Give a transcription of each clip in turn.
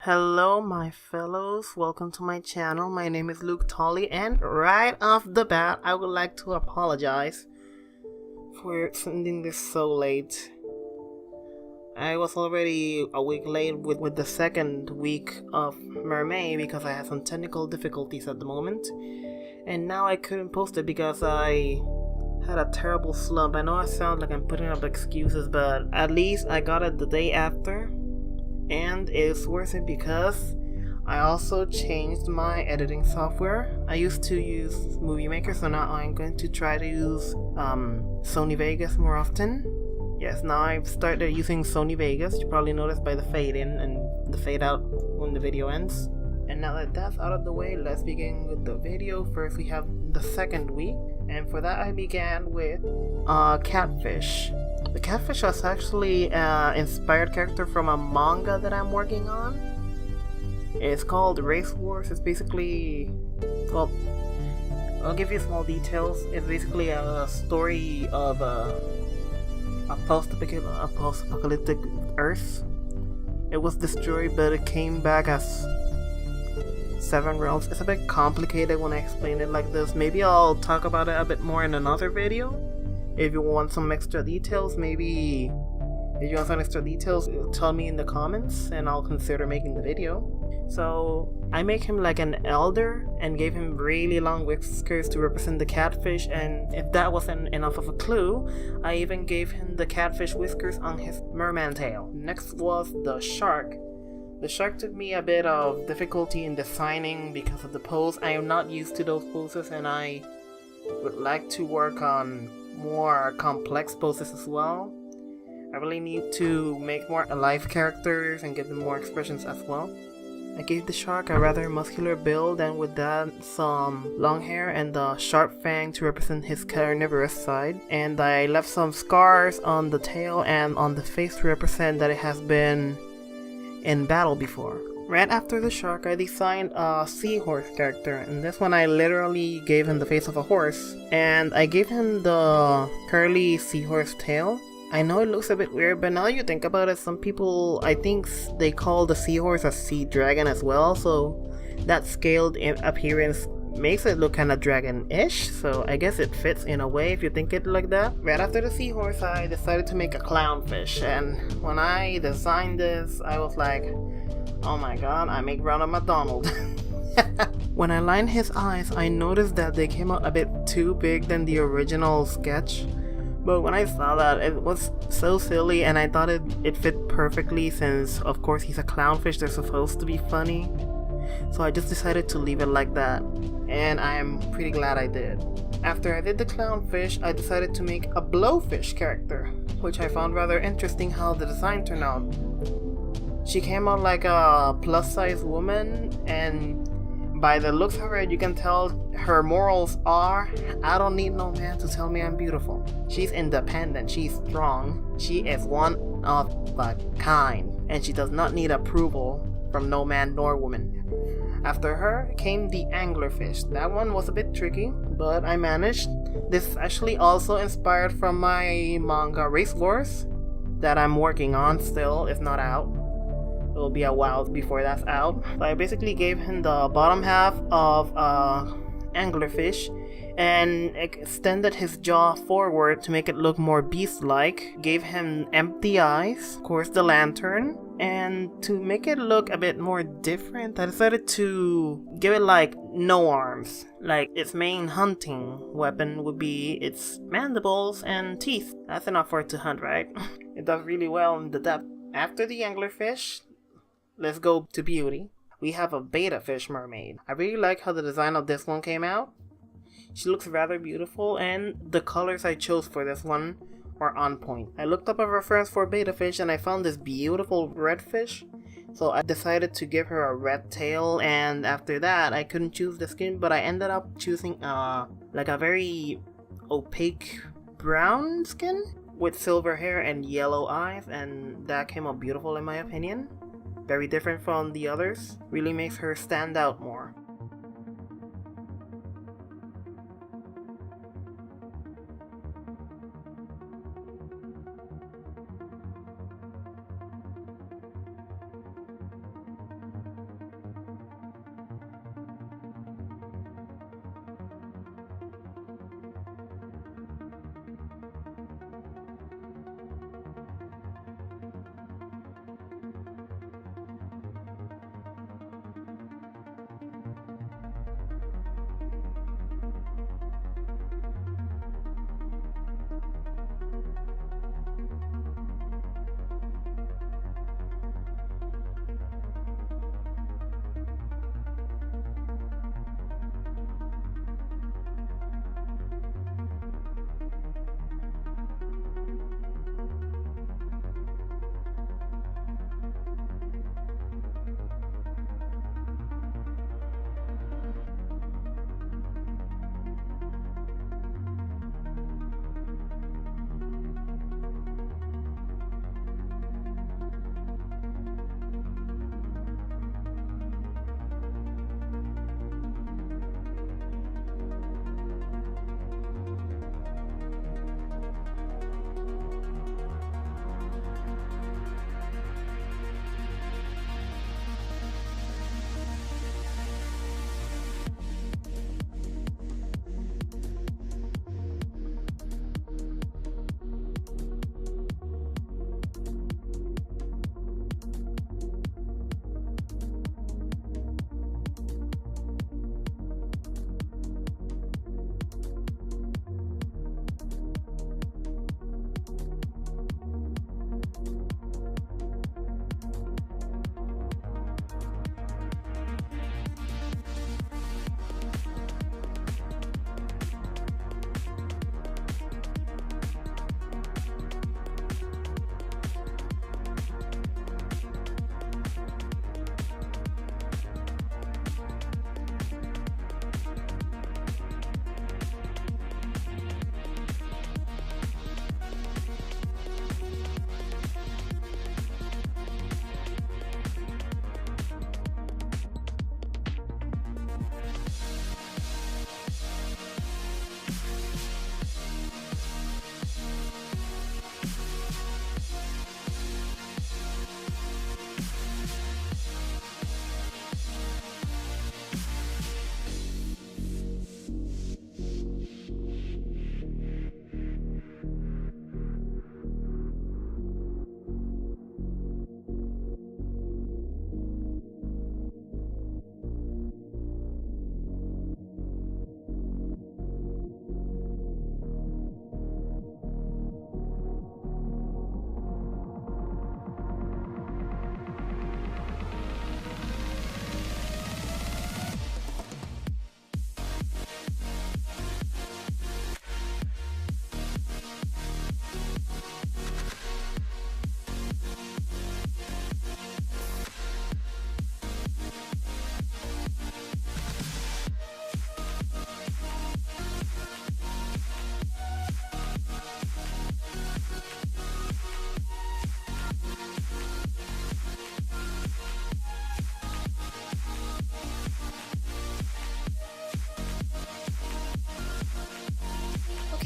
Hello my fellows, welcome to my channel. My name is Luke Tolley, and right off the bat I would like to apologize for sending this so late. I was already a week late with the second week of MERMAY because I had some technical difficulties at the moment, and now I couldn't post it because I had a terrible slump. I know I sound like I'm putting up excuses, but at least I got it the day after. And it's worth it because I also changed my editing software. I used to use Movie Maker, so now I'm going to try to use Sony Vegas more often. Yes, now I've started using Sony Vegas. You probably noticed by the fade in and the fade out when the video ends. And now that that's out of the way, let's begin with the video. First we have the second week, and for that I began with Catfish. The Catfish was actually an inspired character from a manga that I'm working on. It's called Race Wars. It's basically, well, I'll give you small details. It's basically a story of a post-apocalyptic Earth. It was destroyed, but it came back as 7 realms. It's a bit complicated when I explain it like this. Maybe I'll talk about it a bit more in another video. If you want some extra details, tell me in the comments and I'll consider making the video. So I make him like an elder and gave him really long whiskers to represent the catfish, and if that wasn't enough of a clue, I even gave him the catfish whiskers on his merman tail. Next was the shark. The shark took me a bit of difficulty in designing because of the pose. I am not used to those poses, and I would like to work on more complex poses as well. I really need to make more alive characters and give them more expressions as well. I gave the shark a rather muscular build, and with that some long hair and a sharp fang to represent his carnivorous side, and I left some scars on the tail and on the face to represent that it has been in battle before. Right after the shark, I designed a seahorse character, and this one I literally gave him the face of a horse, and I gave him the curly seahorse tail. I know it looks a bit weird, but now you think about it, some people, I think they call the seahorse a sea dragon as well, so that scaled appearance makes it look kind of dragon-ish, so I guess it fits in a way if you think it like that. Right after the seahorse, I decided to make a clownfish, and when I designed this, I was like, oh my god, I make Ronald McDonald. When I lined his eyes, I noticed that they came out a bit too big than the original sketch. But when I saw that, it was so silly, and I thought it fit perfectly since, of course, he's a clownfish, they're supposed to be funny. So I just decided to leave it like that, and I'm pretty glad I did. After I did the clownfish, I decided to make a blowfish character, which I found rather interesting how the design turned out. She came out like a plus-size woman, and by the looks of her, you can tell her morals are, I don't need no man to tell me I'm beautiful. She's independent, she's strong, she is one of a kind, and she does not need approval from no man nor woman. After her came the anglerfish. That one was a bit tricky, but I managed. This is actually also inspired from my manga Race Wars that I'm working on still, it's not out. It will be a while before that's out. So I basically gave him the bottom half of anglerfish and extended his jaw forward to make it look more beast-like. Gave him empty eyes, of course the lantern, and to make it look a bit more different, I decided to give it like no arms. Like its main hunting weapon would be its mandibles and teeth. That's enough for it to hunt, right? It does really well in the depth. After the anglerfish, let's go to beauty. We have a beta fish mermaid. I really like how the design of this one came out. She looks rather beautiful, and the colors I chose for this one are on point. I looked up a reference for beta fish and I found this beautiful red fish, so I decided to give her a red tail, and after that I couldn't choose the skin, but I ended up choosing like a very opaque brown skin with silver hair and yellow eyes, and that came out beautiful in my opinion. Very different from the others, really makes her stand out more.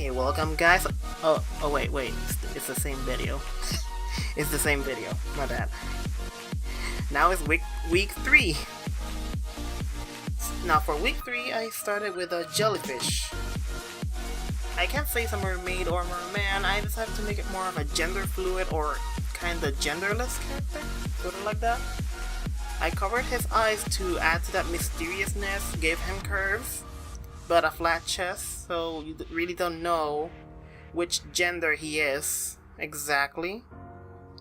Okay, welcome guys. Oh wait, it's the same video. It's the same video, my bad. Now it's week 3. Now for week 3, I started with a jellyfish. I can't say it's a mermaid or merman. I decided to make it more of a gender fluid or kinda genderless character, sort of like that. I covered his eyes to add to that mysteriousness, gave him curves, but a flat chest, so you really don't know which gender he is exactly.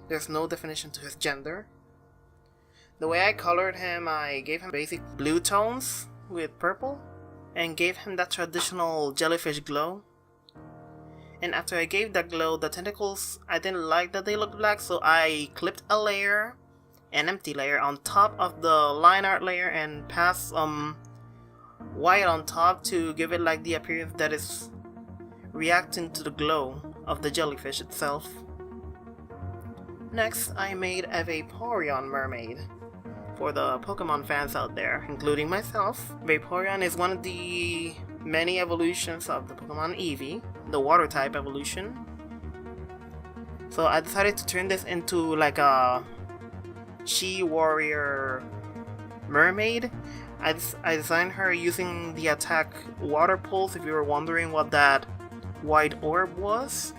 There's no definition to his gender. The way I colored him, I gave him basic blue tones with purple and gave him that traditional jellyfish glow. And after I gave that glow, the tentacles, I didn't like that they looked black, so I clipped a layer, an empty layer, on top of the line art layer and passed some white on top to give it like the appearance that is reacting to the glow of the jellyfish itself. Next, I made a Vaporeon mermaid. For the Pokemon fans out there, including myself, Vaporeon is one of the many evolutions of the Pokemon Eevee, the water type evolution. So I decided to turn this into like a she-warrior mermaid. I designed her using the attack water pulse, if you were wondering what that white orb was.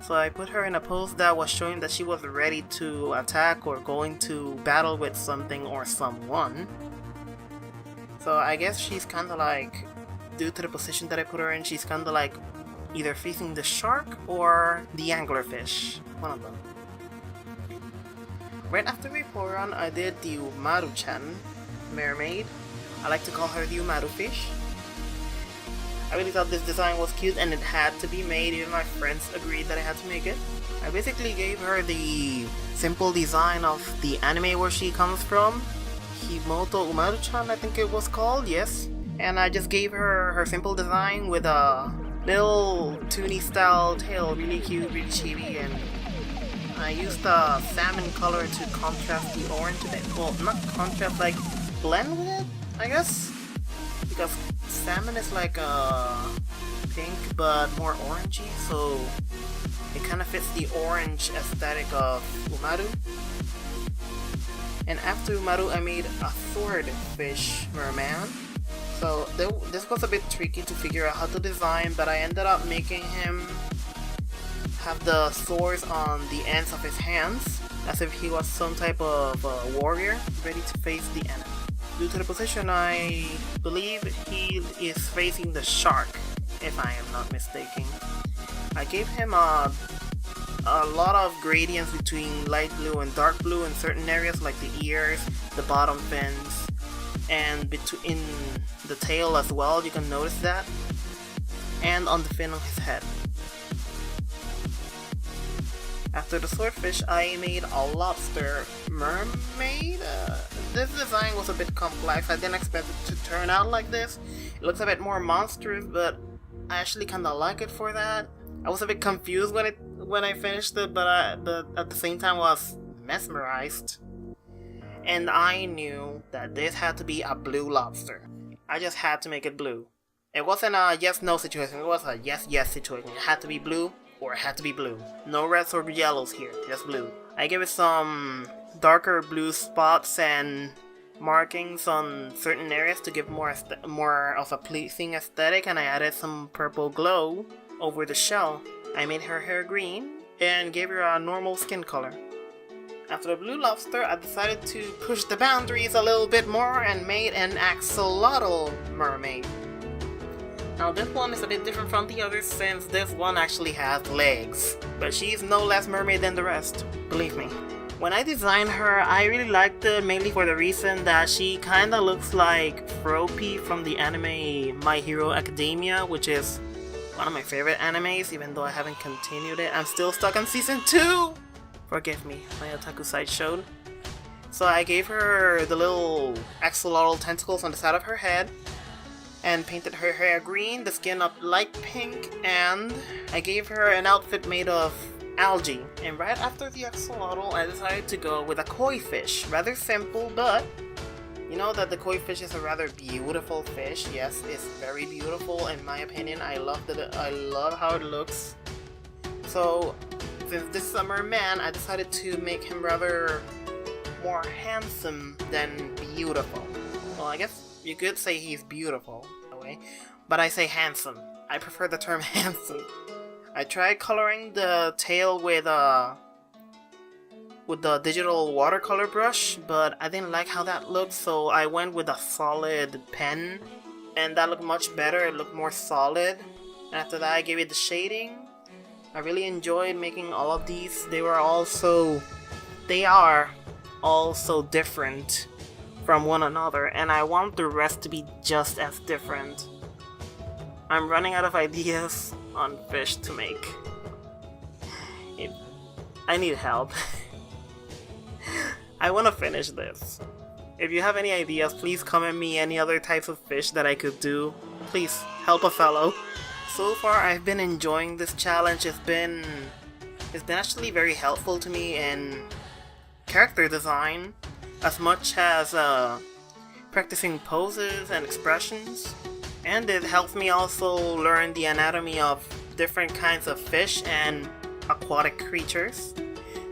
So I put her in a pose that was showing that she was ready to attack or going to battle with something or someone. So I guess she's kinda like, due to the position that I put her in, she's kinda like either facing the shark or the anglerfish. One of them. Right after Vaporeon, I did the Umaru-chan mermaid. I like to call her the Umaru fish. I really thought this design was cute and it had to be made. Even my friends agreed that I had to make it. I basically gave her the simple design of the anime where she comes from. Himoto Umaru-chan, I think it was called, yes. And I just gave her her simple design with a little toony style tail, really cute, really chibi, and I used the salmon color to contrast the orange a bit. Well, not contrast, like blend with it, I guess? Because salmon is like pink but more orangey, so it kind of fits the orange aesthetic of Umaru. And after Umaru, I made a swordfish merman. So this was a bit tricky to figure out how to design, but I ended up making him have the swords on the ends of his hands, as if he was some type of warrior ready to face the enemy. Due to the position, I believe he is facing the shark, if I am not mistaken. I gave him a lot of gradients between light blue and dark blue in certain areas, like the ears, the bottom fins, and in the tail as well, you can notice that, and on the fin of his head. After the swordfish, I made a lobster mermaid. This design was a bit complex. I didn't expect it to turn out like this. It looks a bit more monstrous, but I actually kinda like it for that. I was a bit confused when I finished it, but at the same time was mesmerized. And I knew that this had to be a blue lobster. I just had to make it blue. It wasn't a yes-no situation, it was a yes-yes situation. It had to be blue, or it had to be blue. No reds or yellows here, just blue. I gave it some darker blue spots and markings on certain areas to give more of a pleasing aesthetic, and I added some purple glow over the shell. I made her hair green and gave her a normal skin color. After the blue lobster, I decided to push the boundaries a little bit more and made an axolotl mermaid. Now this one is a bit different from the others since this one actually has legs, but she's no less mermaid than the rest, believe me. When I designed her, I really liked it mainly for the reason that she kinda looks like Froppy from the anime My Hero Academia, which is one of my favorite animes, even though I haven't continued it. I'm still stuck on season 2! Forgive me, my otaku side showed. So I gave her the little axolotl tentacles on the side of her head, and painted her hair green, the skin up light pink, and I gave her an outfit made of algae. And right after the axolotl, I decided to go with a koi fish. Rather simple, but You know that the koi fish is a rather beautiful fish. Yes, it's very beautiful in my opinion. I love how it looks. So since this is a merman, I decided to make him rather more handsome than beautiful. Well, I guess you could say he's beautiful in a way, but I say handsome. I prefer the term handsome. I tried coloring the tail with the digital watercolor brush, but I didn't like how that looked, so I went with a solid pen, and that looked much better. It looked more solid. And after that, I gave it the shading. I really enjoyed making all of these. They are all so different from one another, and I want the rest to be just as different. I'm running out of ideas on fish to make. I need help. I want to finish this. If you have any ideas, please comment me any other types of fish that I could do. Please help a fellow. So far, I've been enjoying this challenge. It's been actually very helpful to me in character design, as much as practicing poses and expressions. And it helps me also learn the anatomy of different kinds of fish and aquatic creatures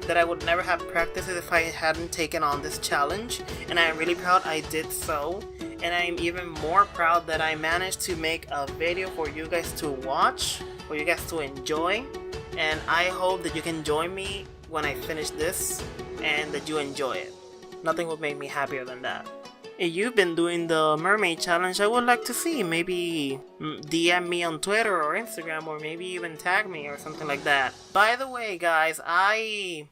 that I would never have practiced if I hadn't taken on this challenge, and I am really proud I did so, and I am even more proud that I managed to make a video for you guys to watch, for you guys to enjoy, and I hope that you can join me when I finish this and that you enjoy it. Nothing would make me happier than that. If you've been doing the mermaid challenge, I would like to see. Maybe DM me on Twitter or Instagram, or maybe even tag me or something like that. By the way, guys, I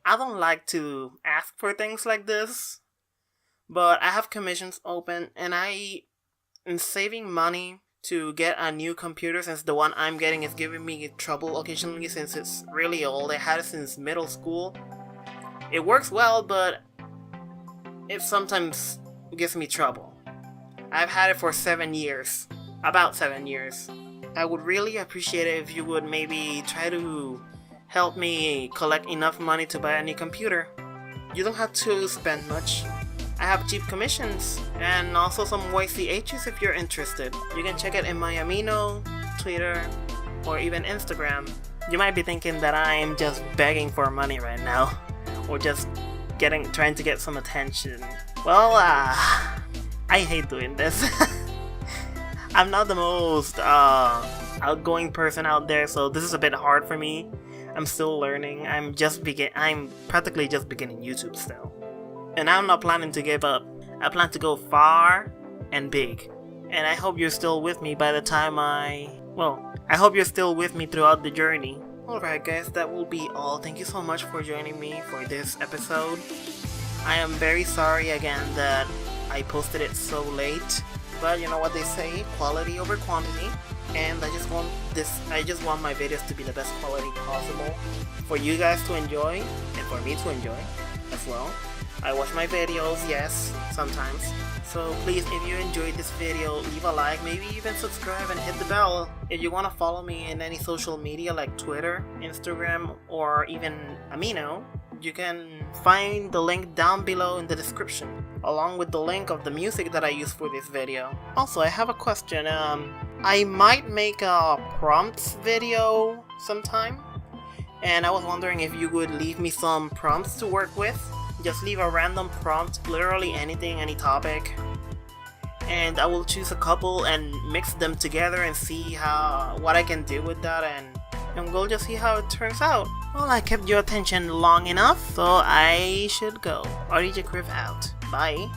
don't like to ask for things like this, but I have commissions open, and I am saving money to get a new computer since the one I'm getting is giving me trouble occasionally since it's really old. I had it since middle school. It works well, but it sometimes gives me trouble. I've had it for 7 years. About 7 years. I would really appreciate it if you would maybe try to help me collect enough money to buy a new computer. You don't have to spend much. I have cheap commissions and also some YCHs if you're interested. You can check it in my Amino, Twitter, or even Instagram. You might be thinking that I'm just begging for money right now, or just trying to get some attention. Well, I hate doing this. I'm not the most outgoing person out there, so this is a bit hard for me. I'm still learning. I'm practically just beginning YouTube still. And I'm not planning to give up. I plan to go far and big. And I hope you're still with me by the time I hope you're still with me throughout the journey. Alright guys, that will be all. Thank you so much for joining me for this episode. I am very sorry again that I posted it so late. But you know what they say, quality over quantity. And I just want my videos to be the best quality possible for you guys to enjoy and for me to enjoy as well. I watch my videos, yes, sometimes. So please, if you enjoyed this video, leave a like, maybe even subscribe and hit the bell. If you want to follow me in any social media like Twitter, Instagram, or even Amino, you can find the link down below in the description, along with the link of the music that I use for this video. Also, I have a question. I might make a prompts video sometime, and I was wondering if you would leave me some prompts to work with. Just leave a random prompt, literally anything, any topic, and I will choose a couple and mix them together and see what I can do with that, and we'll just see how it turns out. Well, I kept your attention long enough, so I should go. RDJ Griff out. Bye.